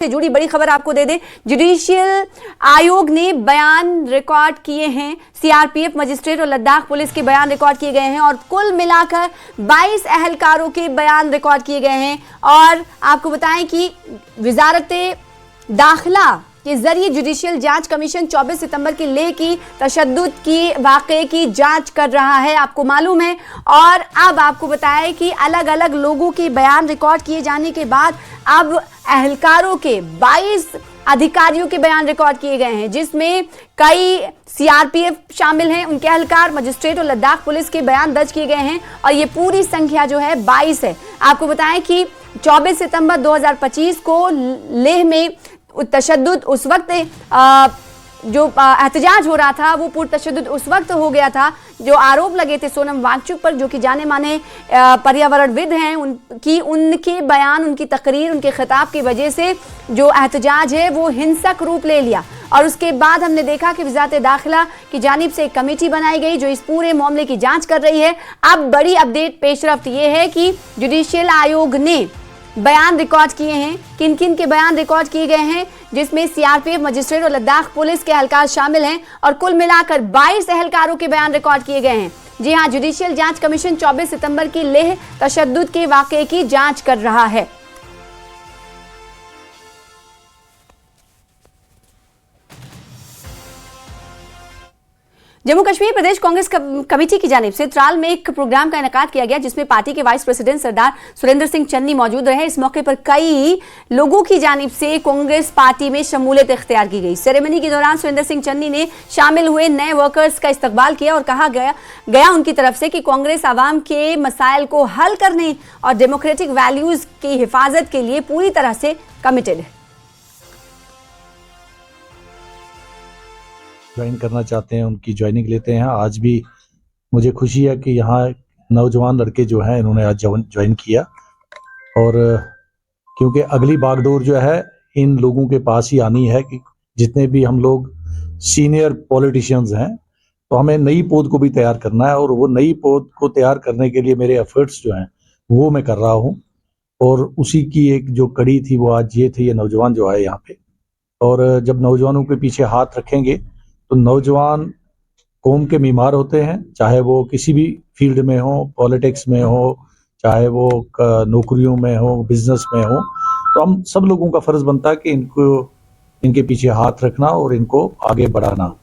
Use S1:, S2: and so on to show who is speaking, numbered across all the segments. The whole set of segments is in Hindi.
S1: से जुड़ी बड़ी खबर आपको दे दें। जुडिशियल आयोग ने बयान रिकॉर्ड किए हैं। सीआरपीएफ मजिस्ट्रेट और लद्दाख पुलिस के बयान रिकॉर्ड किए गए हैं और कुल मिलाकर 22 अहलकारों के बयान रिकॉर्ड किए गए हैं। और आपको बताएं कि वजारत दाखिला के जरिए जुडिशियल जांच कमीशन 24 सितंबर की लेह की तशद्दुद की वाक़े की जांच कर रहा है, आपको मालूम है। और अब आपको बताएं कि अलग अलग लोगों के बयान रिकॉर्ड किए जाने के बाद अब अहलकारों के 22 अधिकारियों के बयान रिकॉर्ड किए गए हैं, जिसमें कई सीआरपीएफ शामिल हैं, उनके अहलकार, मजिस्ट्रेट और लद्दाख पुलिस के बयान दर्ज किए गए हैं और ये पूरी संख्या जो है 22 है। आपको बताएं कि 24 सितंबर 2025 को लेह में तशद्दुद उस वक्त जो एहतजाज हो रहा था वो पुरतशद्दुद उस वक्त हो गया था, जो आरोप लगे थे सोनम वांगचुक पर, जो कि जाने माने पर्यावरणविद हैं, उनके बयान, उनकी तकरीर, उनके खिताब की वजह से जो एहतजाज है वो हिंसक रूप ले लिया। और उसके बाद हमने देखा कि वजारत दाखिला की जानिब से एक कमेटी बनाई गई जो इस पूरे मामले की जांच कर रही है। अब बड़ी अपडेट पेशरफ्त ये है कि जुडिशियल आयोग ने बयान रिकॉर्ड किए हैं। किन किन के बयान रिकॉर्ड किए गए हैं, जिसमें सीआरपीएफ मजिस्ट्रेट और लद्दाख पुलिस के अहलकार शामिल हैं और कुल मिलाकर 22 अहलकारों के बयान रिकॉर्ड किए गए हैं। जी हां, जुडिशियल जांच कमीशन 24 सितंबर की लेह तशद्दुद के वाकये की जांच कर रहा है। जम्मू कश्मीर प्रदेश कांग्रेस कमेटी की जानिब से त्राल में एक प्रोग्राम का इनेकाद किया गया, जिसमें पार्टी के वाइस प्रेसिडेंट सरदार सुरेंद्र सिंह चन्नी मौजूद रहे। इस मौके पर कई लोगों की जानिब से कांग्रेस पार्टी में शमूलियत इख्तियार की गई। सेरेमनी के दौरान सुरेंद्र सिंह चन्नी ने शामिल हुए नए वर्कर्स का इस्तकबाल किया और कहा गया उनकी तरफ से कि कांग्रेस आवाम के मसाइल को हल करने और डेमोक्रेटिक वैल्यूज की हिफाजत के लिए पूरी तरह से कमिटेड है।
S2: ज्वाइन करना चाहते हैं उनकी ज्वाइनिंग लेते हैं। आज भी मुझे खुशी है कि यहाँ नौजवान लड़के जो हैं इन्होंने आज ज्वाइन किया, और क्योंकि अगली बागडोर जो है इन लोगों के पास ही आनी है कि जितने भी हम लोग सीनियर पॉलिटिशियंस हैं, तो हमें नई पौध को भी तैयार करना है। और वो नई पौध को तैयार करने के लिए मेरे एफर्ट्स जो हैं वो मैं कर रहा हूँ, और उसी की एक जो कड़ी थी वो आज ये थी, ये नौजवान जो है यहाँ पे। और जब नौजवानों के पीछे हाथ रखेंगे तो नौजवान कौम के मीमार होते हैं, चाहे वो किसी भी फील्ड में हो, पॉलिटिक्स में हो, चाहे वो नौकरियों में हो, बिजनेस में हो। तो हम सब लोगों का फर्ज बनता है कि इनके पीछे हाथ रखना और इनको आगे बढ़ाना।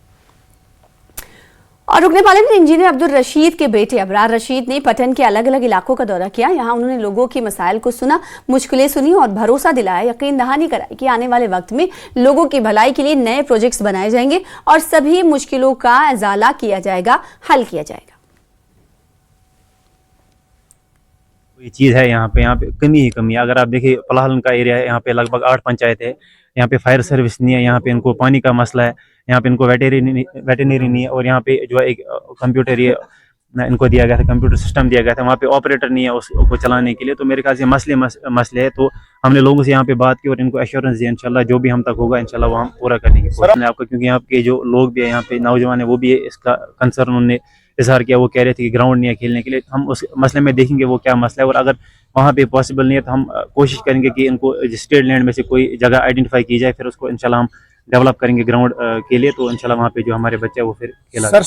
S1: और रुकने पार्लियामेंट इंजीनियर अब्दुल रशीद के बेटे अबरार रशीद ने पटन के अलग अलग इलाकों का दौरा किया। यहाँ उन्होंने लोगों की मसाइल को सुना, मुश्किलें सुनी और भरोसा दिलाया, यकीन दहानी कराई कि आने वाले वक्त में लोगों की भलाई के लिए नए प्रोजेक्ट्स बनाए जाएंगे और सभी मुश्किलों का इजाला किया जाएगा, हल किया जाएगा।
S3: ये चीज़ है यहाँ पे कमी ही कमी है। अगर आप देखिए पलाहलन का एरिया है, यहाँ पे लगभग 8 पंचायत है, यहाँ पे फायर सर्विस नहीं है, यहाँ पे इनको पानी का मसला है, यहाँ पे इनको वेटरनरी नहीं है, और यहाँ पे जो एक कंप्यूटर ये इनको दिया गया था, कंप्यूटर सिस्टम दिया गया था, वहाँ पे ऑपरेटर नहीं है उसको चलाने के लिए। तो मेरे ख्याल से मसले है। तो हमने लोगों से यहाँ पे बात की और इनको एश्योरेंस दिया, इंशाल्लाह जो भी हम तक होगा इंशाल्लाह वो हम पूरा करेंगे आपको। क्योंकि यहाँ के जो लोग भी है, यहाँ पे नौजवान है, वो भी इसका कंसर्न उन्होंने इजहार किया। वो कह रहे थे कि ग्राउंड नहीं है खेलने के लिए। हम उस मसले में देखेंगे वो क्या मसला है, और अगर वहाँ पे पॉसिबल नहीं है तो हम कोशिश करेंगे कि इनको स्टेट लैंड में से कोई जगह आइडेंटिफाई की जाए, फिर उसको इंशाल्लाह हम डेवलप करेंगे ग्राउंड के लिए। तो इंशाल्लाह वहाँ पे जो हमारे बच्चे हैं वो फिर खेला।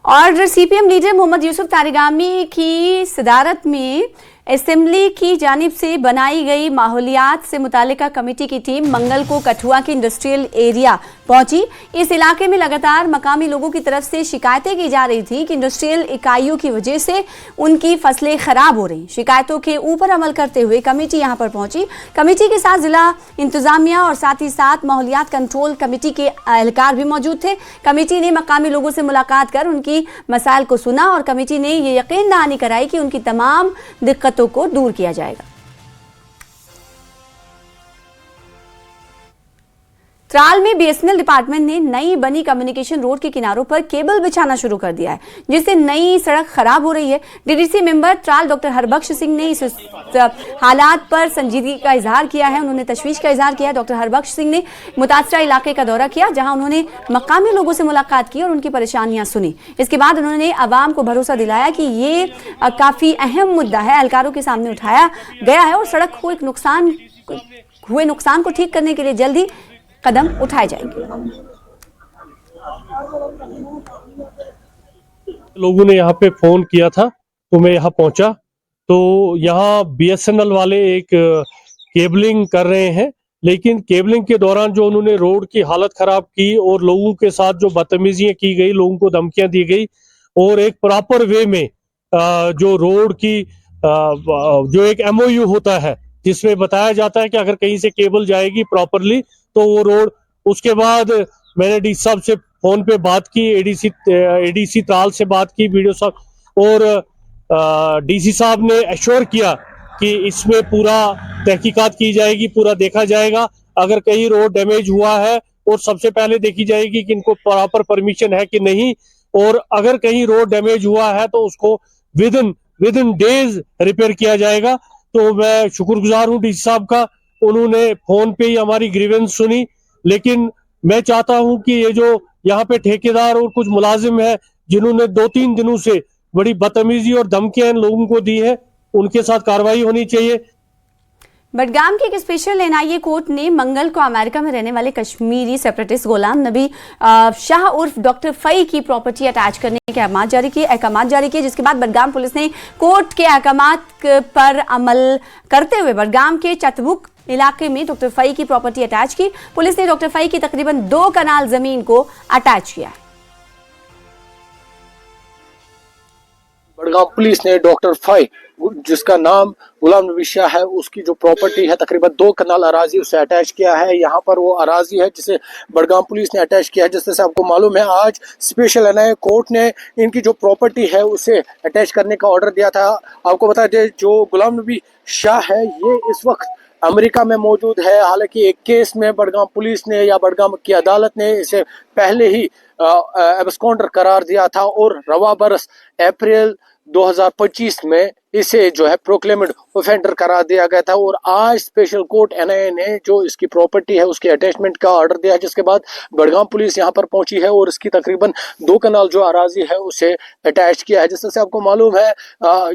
S1: और सीपीएम लीडर मोहम्मद यूसुफ तारिगामी की सदारत में असेंबली की जानिब से बनाई गई माहौलियात से मुतालिका कमेटी की टीम मंगल को कठुआ के इंडस्ट्रियल एरिया पहुंची। इस इलाके में लगातार मकामी लोगों की तरफ से शिकायतें की जा रही थी कि इंडस्ट्रियल इकाइयों की वजह से उनकी फसलें खराब हो रही। शिकायतों के ऊपर अमल करते हुए कमेटी यहां पर पहुंची। कमेटी के साथ जिला इंतजामिया और साथ ही साथ माहौलियात कंट्रोल कमेटी के एहलकार भी मौजूद थे। कमेटी ने मकामी लोगों से मुलाकात कर उनकी मसाइल को सुना और कमेटी ने ये यकीन दहानी कराई कि उनकी तमाम दिक्कतों को दूर किया जाएगा। त्राल में बीएसएनएल डिपार्टमेंट ने नई बनी कम्युनिकेशन रोड के किनारों पर केबल बिछाना शुरू कर दिया है, जिससे नई सड़क खराब हो रही है। DDC member Tral doctor Harbakhsh Singh ने इस हालात पर संजीदगी का इजहार किया है, उन्होंने तशवीश का इजहार किया। डॉक्टर हरबख्श सिंह ने मुतासरा इलाके का दौरा किया, जहां उन्होंने मकामी लोगों से मुलाकात की और उनकी परेशानियां सुनी। इसके बाद उन्होंने आवाम को भरोसा दिलाया कि ये काफी अहम मुद्दा है, एहलकारों के सामने उठाया गया है और सड़क को एक नुकसान हुए नुकसान को ठीक करने के लिए जल्द ही कदम उठाए जाएंगे।
S4: लोगों ने यहाँ पे फोन किया था तो मैं यहाँ पहुंचा, तो यहाँ BSNL वाले एक केबलिंग कर रहे हैं, लेकिन केबलिंग के दौरान जो उन्होंने रोड की हालत खराब की और लोगों के साथ जो बदतमीजियां की गई, लोगों को धमकियां दी गई और एक प्रॉपर वे में जो रोड की जो एक MOU होता है जिसमें बताया जाता है कि अगर कहीं से केबल जाएगी प्रॉपरली तो वो रोड, उसके बाद मैंने डी साहब से फोन पे बात की, ADC त्राल से बात की, वीडियो साहब, और DC साहब ने एश्योर किया कि इसमें पूरा तहकीकात की जाएगी, पूरा देखा जाएगा, अगर कहीं रोड डैमेज हुआ है और सबसे पहले देखी जाएगी कि इनको प्रॉपर परमिशन है कि नहीं, और अगर कहीं रोड डैमेज हुआ है तो उसको विद इन डेज रिपेयर किया जाएगा। तो मैं शुक्रगुजार हूँ DC साहब का, उन्होंने फोन पे ही हमारी ग्रीवेंस सुनी। लेकिन मैं चाहता हूं कि ये जो यहाँ पे ठेकेदार और कुछ मुलाजिम है जिन्होंने 2-3 दिनों से बड़ी बदतमीजी और धमकियां इन लोगों को दी है, उनके साथ कार्रवाई होनी चाहिए।
S1: बडगाम के एक स्पेशल NIA कोर्ट ने मंगल को अमेरिका में रहने वाले कश्मीरी सेपरेटिस्ट गुलाम नबी शाह उर्फ डॉक्टर फई की प्रॉपर्टी अटैच करने के अहकाम जारी किए, जिसके बाद बडगाम पुलिस ने कोर्ट के अहकाम पर अमल करते हुए बडगाम के चतबुक इलाके में डॉक्टर फई की प्रॉपर्टी अटैच की। पुलिस ने डॉक्टर फई की तकरीबन 2 कनाल जमीन को अटैच किया है।
S5: बडगाम पुलिस ने डॉक्टर फई, जिसका नाम गुलाम नबी शाह है, उसकी जो प्रॉपर्टी है तकरीबन 2 कनाल अराजी उसे अटैच किया है। यहाँ पर वो अराजी है जिसे बडगाम पुलिस ने अटैच किया है। जिस तरह से आपको मालूम है, आज स्पेशल NIA कोर्ट ने इनकी जो प्रॉपर्टी है उसे अटैच करने का ऑर्डर दिया था। आपको बता दें, जो गुलाम नबी शाह है ये इस वक्त अमेरिका में मौजूद है। हालांकि एक केस में बडगाम पुलिस ने या बडगाम की अदालत ने इसे पहले ही एब्सकॉन्डर करार दिया था और रवा बरस अप्रैल 2025 में इसे जो है प्रोक्लेम्ड ऑफेंडर करार दिया गया था। और आज स्पेशल कोर्ट NIA ने जो इसकी प्रॉपर्टी है उसके अटैचमेंट का ऑर्डर दिया है, जिसके बाद बडगाम पुलिस यहां पर पहुंची है और इसकी तकरीबन 2 कनाल जो अराजी है उसे अटैच किया है। जिस तरह से आपको मालूम है,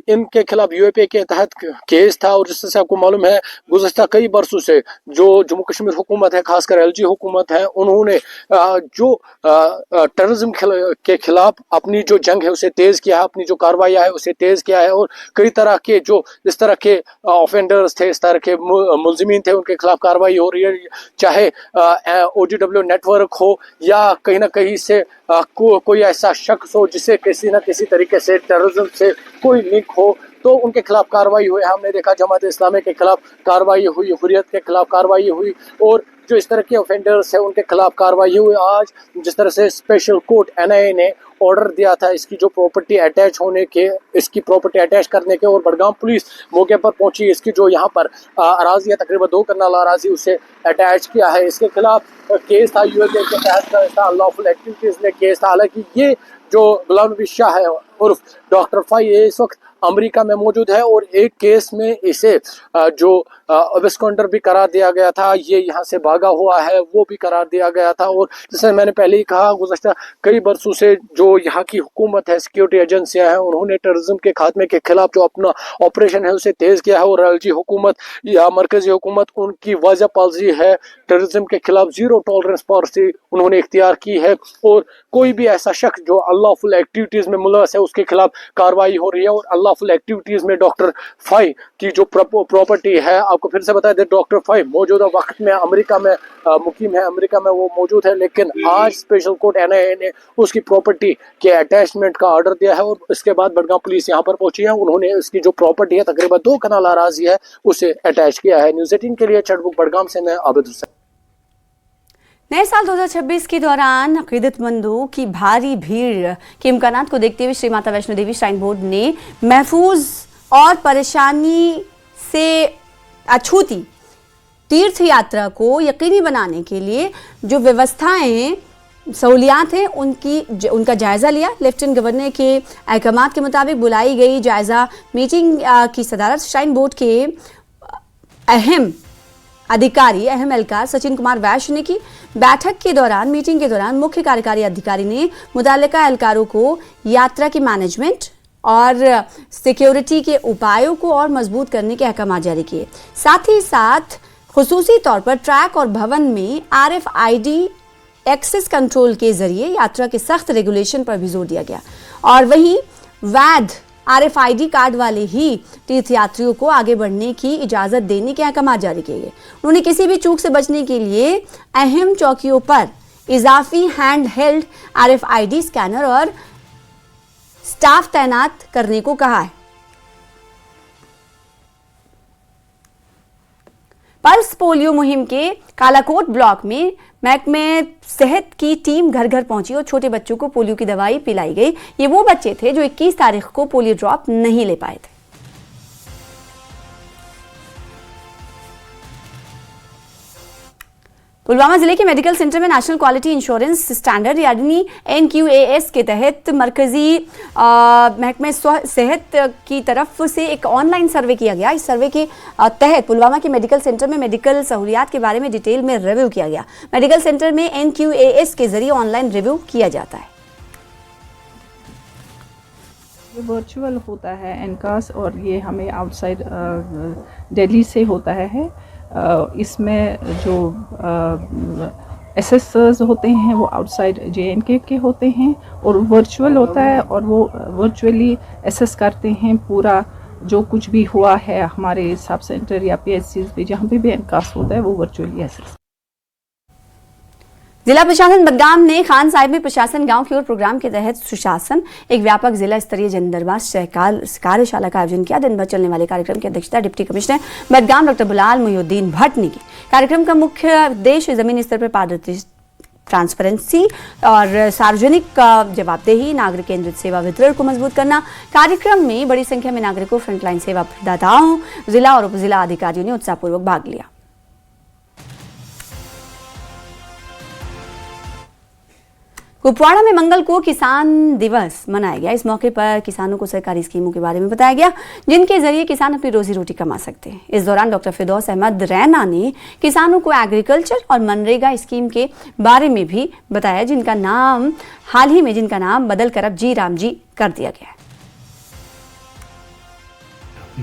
S5: इनके खिलाफ UAPA के तहत केस था और जिस तरह से आपको मालूम है गुज़श्ता कई बरसों से जो जम्मू कश्मीर हुकूमत है, खासकर LG हुकूमत है, उन्होंने जो टेररिज्म के खिलाफ अपनी जो जंग है उसे तेज किया है, अपनी जो कार्रवाई है उसे तेज किया है और कई तरह के जो इस तरह के ऑफेंडर्स थे, इस तरह के मुलजिमीन थे, उनके खिलाफ कार्रवाई हो रही है। चाहे OGW नेटवर्क हो या कहीं ना कहीं से कोई ऐसा शख्स हो जिसे किसी न किसी तरीके से टेररिज्म से कोई लिंक हो, तो उनके खिलाफ कार्रवाई हुई। हमने देखा जमात इस्लामी के खिलाफ कार्रवाई हुई, हुर्रियत के खिलाफ कार्रवाई हुई और जो इस तरह के ऑफेंडर्स है उनके खिलाफ कार्रवाई हुई। आज जिस तरह से स्पेशल कोर्ट NIA ने ऑर्डर दिया था इसकी जो प्रॉपर्टी अटैच होने के, इसकी प्रॉपर्टी अटैच करने के, और बडगाम पुलिस मौके पर पहुंची, इसकी जो यहाँ पर अराजी है तकरीबन 2 कनाल अराजी उसे अटैच किया है। इसके खिलाफ केस था UAPA के तहत अनलॉफुल एक्टिविटीज में केस था। हालांकि ये जो गुलाम नबी शाह है उर्फ डॉक्टर फई इस वक्त अमेरिका में मौजूद है और एक केस में इसे जो एब्सकॉन्डर भी करार दिया गया था, ये यहाँ से भागा हुआ है, वो भी करार दिया गया था। और जैसे मैंने पहले ही कहा, गुज़श्ता कई बरसों से जो यहाँ की हुकूमत है, सिक्योरिटी एजेंसियां हैं, उन्होंने टेररिज्म के खात्मे के खिलाफ जो अपना ऑपरेशन है उसे तेज किया है। और LG हुकूमत या मरकजी हुकूमत, उनकी वाज़ह पॉलिसी है टेररिज्म के खिलाफ जीरो टॉलरेंस पॉलिसी उन्होंने इख्तियार की है और कोई भी ऐसा शख्स जो अनलॉफुल एक्टिविटीज में मुलव्वस है उसके खिलाफ कार्रवाई हो रही है। और अनलॉफुल एक्टिविटीज में डॉक्टर फई की जो प्रॉपर्टी है, आपको फिर से बता दें, डॉक्टर फई मौजूदा वक्त में अमेरिका में मुकीम है, अमेरिका में वो मौजूद है, लेकिन आज स्पेशल कोर्ट NIA ने उसकी प्रॉपर्टी के अटैचमेंट का ऑर्डर दिया है और इसके बाद बडगाम पुलिस यहाँ पर पहुंची है। उन्होंने इसकी जो प्रॉपर्टी है तकरीबन 2 कनाल अराजी है उसे अटैच किया है। न्यूज़ 18 के लिए चटबुक बडगाम से मैं आबिद हुसैन।
S1: नए साल 2026 के दौरान अकीदतमंदों की भारी भीड़ के इम्कानात को देखते हुए श्री माता वैष्णो देवी श्राइन बोर्ड ने महफूज और परेशानी से अछूती तीर्थ यात्रा को यकीनी बनाने के लिए जो व्यवस्थाएं हैं, सहूलियात हैं, उनका जायजा लिया। लेफ्टिनेंट गवर्नर के अहकामात के मुताबिक बुलाई गई जायजा मीटिंग की सदारत श्राइन बोर्ड के अहम एहलकार सचिन कुमार वैश्य ने की। बैठक के दौरान, मीटिंग के दौरान मुख्य कार्यकारी अधिकारी ने मुताल्लिका एहलकारों को यात्रा की मैनेजमेंट और सिक्योरिटी के उपायों को और मजबूत करने के अहकाम जारी किए। साथ ही साथ खुसूसी तौर पर ट्रैक और भवन में RFID एक्सेस कंट्रोल के जरिए यात्रा के सख्त रेगुलेशन पर भी जोर दिया गया और वहीं वैध RFID कार्ड वाले ही तीर्थयात्रियों को आगे बढ़ने की इजाजत देने के अहकाम जारी किए गए। उन्होंने किसी भी चूक से बचने के लिए अहम चौकियों पर इजाफी हैंड हेल्ड RFID स्कैनर और स्टाफ तैनात करने को कहा है। पल्स पोलियो मुहिम के कालाकोट ब्लॉक में महकमे सेहत की टीम घर घर पहुंची और छोटे बच्चों को पोलियो की दवाई पिलाई गई। ये वो बच्चे थे जो 21 तारीख को पोलियो ड्रॉप नहीं ले पाए थे। पुलवामा जिले के मेडिकल सेंटर में नेशनल क्वालिटी इंश्योरेंस स्टैंडर्ड यानी NQAS के तहत मरकजी महकमे सेहत की तरफ से एक ऑनलाइन सर्वे किया गया। इस सर्वे के तहत पुलवामा के मेडिकल सेंटर में मेडिकल सहूलियात के बारे में डिटेल में रिव्यू किया गया। मेडिकल सेंटर में NQAS के जरिए ऑनलाइन रिव्यू किया जाता है।
S6: ये वर्चुअल होता है एनकास और ये हमें आउटसाइड दिल्ली से होता है। इसमें जो एसेसर्स होते हैं वो आउटसाइड JNK के होते हैं और वर्चुअल होता है और वो वर्चुअली एसेस करते हैं पूरा जो कुछ भी हुआ है हमारे सब सेंटर या PHCs पे जहाँ पे भी एनकास होता है वो वर्चुअली एसेस।
S1: जिला प्रशासन बडगाम ने खान साहिब में प्रशासन गांव की ओर प्रोग्राम के तहत सुशासन एक व्यापक जिला स्तरीय जन दरबार कार्यशाला का आयोजन किया। दिन भर चलने वाले कार्यक्रम की अध्यक्षता deputy commissioner Budgam doctor Bilal Mohiuddin Bhatt ने की। कार्यक्रम का मुख्य उद्देश्य जमीनी स्तर पर पारदर्शी ट्रांसपेरेंसी और सार्वजनिक जवाबदेही नागरिक केंद्रित सेवा वितरण को मजबूत करना। कार्यक्रम में बड़ी संख्या में नागरिकों फ्रंटलाइन सेवा प्रदाताओं जिला और उप जिला अधिकारियों ने उत्साहपूर्वक भाग लिया। कुपवाड़ा में मंगल को किसान दिवस मनाया गया। इस मौके पर किसानों को सरकारी स्कीमों के बारे में बताया गया जिनके जरिए किसान अपनी रोजी रोटी कमा सकते हैं। इस दौरान डॉक्टर फिरदौस अहमद रैना ने किसानों को एग्रीकल्चर और मनरेगा स्कीम के बारे में भी बताया जिनका नाम बदल कर अब जी राम जी कर दिया गया है।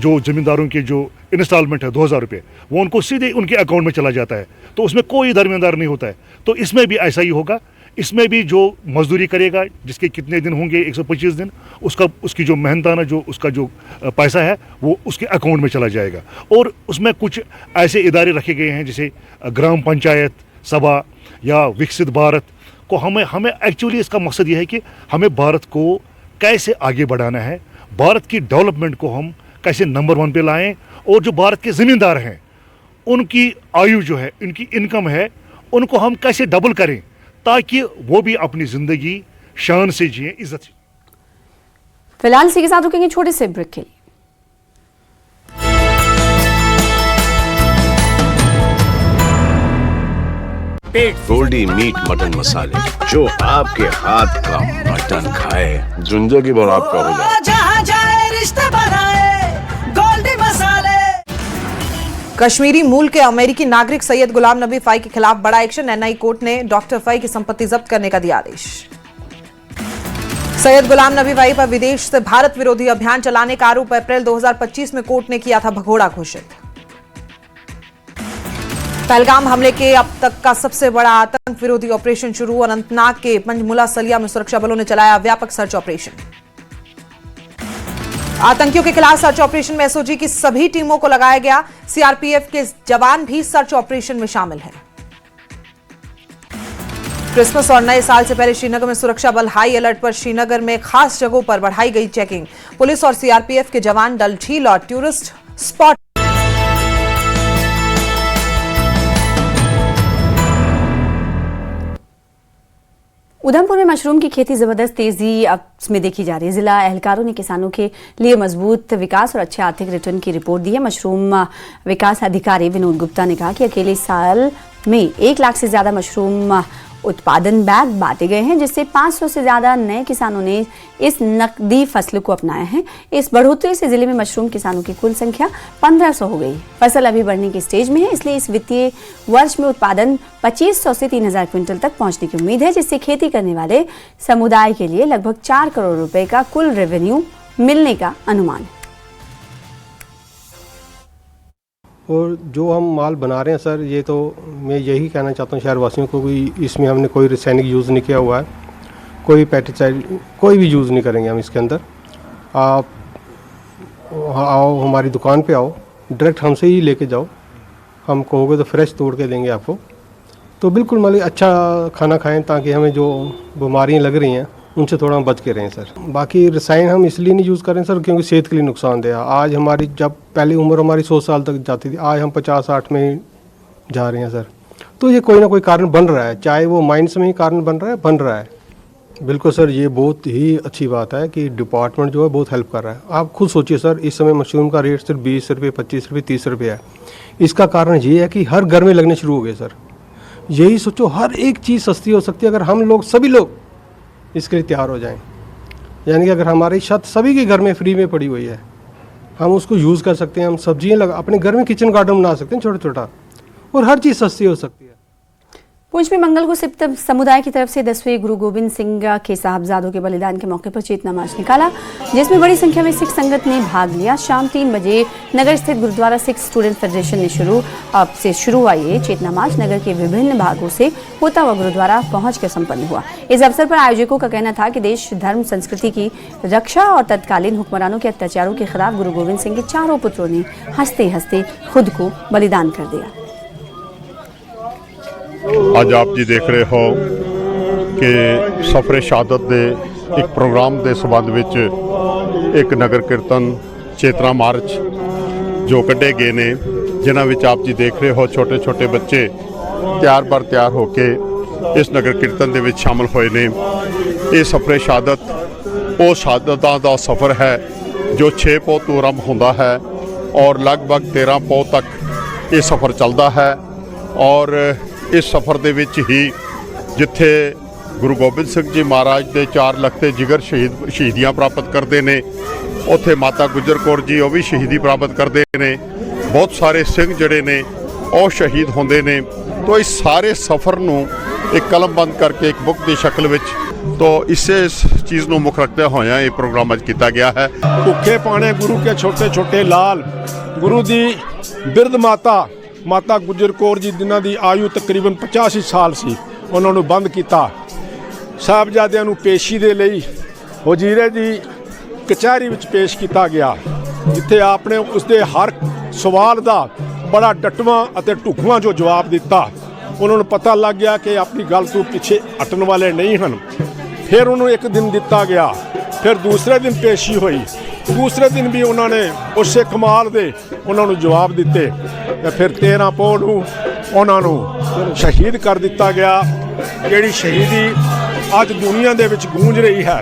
S7: जो जमींदारों के जो इंस्टॉलमेंट है 2000 रुपये वो उनको सीधे उनके अकाउंट में चला जाता है, तो उसमें कोई दरमियानदार नहीं होता है। तो इसमें भी ऐसा ही होगा। इसमें भी जो मजदूरी करेगा जिसके कितने दिन होंगे 125 दिन उसकी जो मेहनताना जो उसका जो पैसा है वो उसके अकाउंट में चला जाएगा। और उसमें कुछ ऐसे इदारे रखे गए हैं जैसे ग्राम पंचायत सभा या विकसित भारत को हमें एक्चुअली इसका मकसद ये है कि हमें भारत को कैसे आगे बढ़ाना है, भारत की डेवलपमेंट को हम कैसे नंबर 1 पे लाएं और जो भारत के ज़मींदार हैं उनकी आयु जो है उनकी इनकम है उनको हम कैसे डबल करें ताकि वो भी अपनी जिंदगी शान से जिए, इज्जत से।
S1: फिलहाल इसी के साथ रुकेंगे छोटे से ब्रेक के लिए।
S8: गोल्डी मीट मटन मसाले, जो आपके हाथ का मटन खाए जिंदगी भर आपका हो जाए।
S9: जहाँ जाए रिश्ते बनाए गोल्डी मसाले।
S10: कश्मीरी मूल के अमेरिकी नागरिक सैयद गुलाम नबी फाई के खिलाफ बड़ा एक्शन। NI कोर्ट ने डॉक्टर फाई की संपत्ति जब्त करने का दिया आदेश। सैयद गुलाम नबी फाई पर विदेश से भारत विरोधी अभियान चलाने का आरोप अप्रैल 2025 में कोर्ट ने किया था भगोड़ा घोषित। पहलगाम हमले के अब तक का सबसे बड़ा आतंक विरोधी ऑपरेशन शुरू। अनंतनाग के पंजमुला सलिया में सुरक्षा बलों ने चलाया व्यापक सर्च ऑपरेशन। आतंकियों के खिलाफ सर्च ऑपरेशन में SOG की सभी टीमों को लगाया गया। CRPF के जवान भी सर्च ऑपरेशन में शामिल हैं। क्रिसमस और नए साल से पहले श्रीनगर में सुरक्षा बल हाई अलर्ट पर। श्रीनगर में खास जगहों पर बढ़ाई गई चेकिंग। पुलिस और CRPF के जवान डल झील और टूरिस्ट स्पॉट
S1: उधमपुर में मशरूम की खेती जबरदस्त तेजी अब में देखी जा रही है। जिला एहलकारों ने किसानों के लिए मजबूत विकास और अच्छे आर्थिक रिटर्न की रिपोर्ट दी है। मशरूम विकास अधिकारी विनोद गुप्ता ने कहा कि अकेले साल में 1 लाख से ज्यादा मशरूम उत्पादन बैग बांटे गए हैं जिससे 500 से ज्यादा नए किसानों ने इस नकदी फसल को अपनाया है। इस बढ़ोतरी से जिले में मशरूम किसानों की कुल संख्या 1500 हो गई। फसल अभी बढ़ने के स्टेज में है, इसलिए इस वित्तीय वर्ष में उत्पादन 2500 से 3000 क्विंटल तक पहुंचने की उम्मीद है जिससे खेती करने वाले समुदाय के लिए लगभग 4 करोड़ रुपए का कुल रेवेन्यू मिलने का अनुमान है।
S11: और जो हम माल बना रहे हैं सर, ये तो मैं यही कहना चाहता हूँ शहरवासियों को कि इसमें हमने कोई रासायनिक यूज़ नहीं किया हुआ है, कोई पेस्टिसाइड कोई भी यूज़ नहीं करेंगे हम इसके अंदर। आप आओ, हमारी दुकान पे आओ, डायरेक्ट हमसे ही लेके जाओ, हम कहोगे तो फ्रेश तोड़ के देंगे आपको। तो बिल्कुल मतलब अच्छा खाना खाएं ताकि हमें जो बीमारियां लग रही हैं उनसे थोड़ा हम बच के रहें सर। बाकी रसायन हम इसलिए नहीं यूज़ करें सर क्योंकि सेहत के लिए नुकसानदेह है। आज हमारी जब पहली उम्र हमारी 100 साल तक जाती थी, आज हम 50-60 में ही जा रहे हैं सर। तो ये कोई ना कोई कारण बन रहा है, चाहे वो माइंस में ही कारण बन रहा है। बिल्कुल सर, ये बहुत ही अच्छी बात है कि डिपार्टमेंट जो है बहुत हेल्प कर रहा है। आप खुद सोचिए सर, इस समय मशरूम का रेट सिर्फ 20 रुपये, 25 रुपये, 30 रुपये है। इसका कारण ये है कि हर घर में लगने शुरू हो गए सर। यही सोचो, हर एक चीज़ सस्ती हो सकती है अगर हम लोग सभी लोग इसके लिए तैयार हो जाएं। यानी कि अगर हमारी छत सभी के घर में फ्री में पड़ी हुई है, हम उसको यूज़ कर सकते हैं। हम सब्जियां अपने घर में किचन गार्डन बना सकते हैं छोटा छोटा, और हर चीज़ सस्ती हो सकती है।
S1: पुंछ में मंगल को सिख समुदाय की तरफ से 10वें गुरु गोबिंद सिंह के साहबजादों के बलिदान के मौके पर चेतना मार्च निकाला, जिसमें बड़ी संख्या में सिख संगत ने भाग लिया। शाम 3 बजे नगर स्थित गुरुद्वारा सिख स्टूडेंट फेडरेशन ने शुरू हुआ ये चेतना मार्च नगर के विभिन्न भागों से होता हुआ गुरुद्वारा पहुंचकर संपन्न हुआ। इस अवसर पर आयोजकों का कहना था कि देश, धर्म, संस्कृति की रक्षा और तत्कालीन हुक्मरानों के अत्याचारों के खिलाफ गुरु गोविंद सिंह के चारों पुत्रों ने हंसते हंसते खुद को बलिदान कर दिया।
S12: ਅੱਜ ਆਪ ਜੀ ਦੇਖ ਰਹੇ ਹੋ ਕਿ ਸਫਰੇ ਸ਼ਹਾਦਤ ਦੇ ਇੱਕ ਪ੍ਰੋਗਰਾਮ ਦੇ ਸੰਬੰਧ ਵਿੱਚ ਇੱਕ ਨਗਰ ਕੀਰਤਨ ਚੇਤਨਾ ਮਾਰਚ ਜੋ ਕੱਢੇ ਗਏ ਨੇ, ਜਿਨ੍ਹਾਂ ਵਿੱਚ ਆਪ ਜੀ ਦੇਖ ਰਹੇ ਹੋ ਛੋਟੇ ਛੋਟੇ ਬੱਚੇ ਤਿਆਰ ਹੋ ਕੇ ਇਸ ਨਗਰ ਕੀਰਤਨ ਦੇ ਵਿੱਚ ਸ਼ਾਮਲ ਹੋਏ ਨੇ। ਇਹ ਸਫਰੇ ਸ਼ਹਾਦਤ ਉਹ ਸ਼ਹਾਦਤਾਂ ਦਾ ਸਫ਼ਰ ਹੈ ਜੋ 6 ਪੋਹ ਤੋਂ ਆਰੰਭ ਹੁੰਦਾ ਹੈ ਔਰ ਲਗਭਗ 13 ਪੋਹ ਤੱਕ ਇਹ ਸਫ਼ਰ ਚੱਲਦਾ ਹੈ। ਔਰ इस सफ़र दे विच ही जिथे गुरु गोबिंद सिंह जी महाराज के 4 लखते जिगर शहीदियाँ प्राप्त करते हैं, उत्थे माता गुजर कौर जी वो भी शहीदी प्राप्त करते हैं। बहुत सारे सिंह जड़े ने वो शहीद होंदे ने। तो इस सारे सफ़र नूं एक कलमबंद करके एक बुक की शक्ल विच, तो इसे इस चीज़ नूं मुख रखते हुए ये प्रोग्राम अज किया गया है।
S13: भुखे पाने गुरु के छोटे छोटे लाल, गुरु दी बिरध माता गुजर कौर जी जिन्हां दी आयु तकरीबन 85 साल सी, उन्होंने बंद किया। साहबजादियां नूं पेशी दे लई वजीरे दी कचहरी विच पेश किया गया, जिथे आपने उसके हर सवाल का बड़ा डटवां अते ढुकवां जो जवाब दिता। उन्होंने पता लग गया कि अपनी गल तो पिछे हटन वाले नहीं हैं। फिर उन्होंने एक दिन दिता गया, फिर दूसरे दिन पेशी हुई, दूसरे दिन भी उन्होंने उस कमाल दे उन्होंने जवाब दिते। फिर 13 पोह नूं उन्होंने शहीद कर दिता गया, जिहड़ी शहीदी अज दुनिया दे विच गूंज रही है।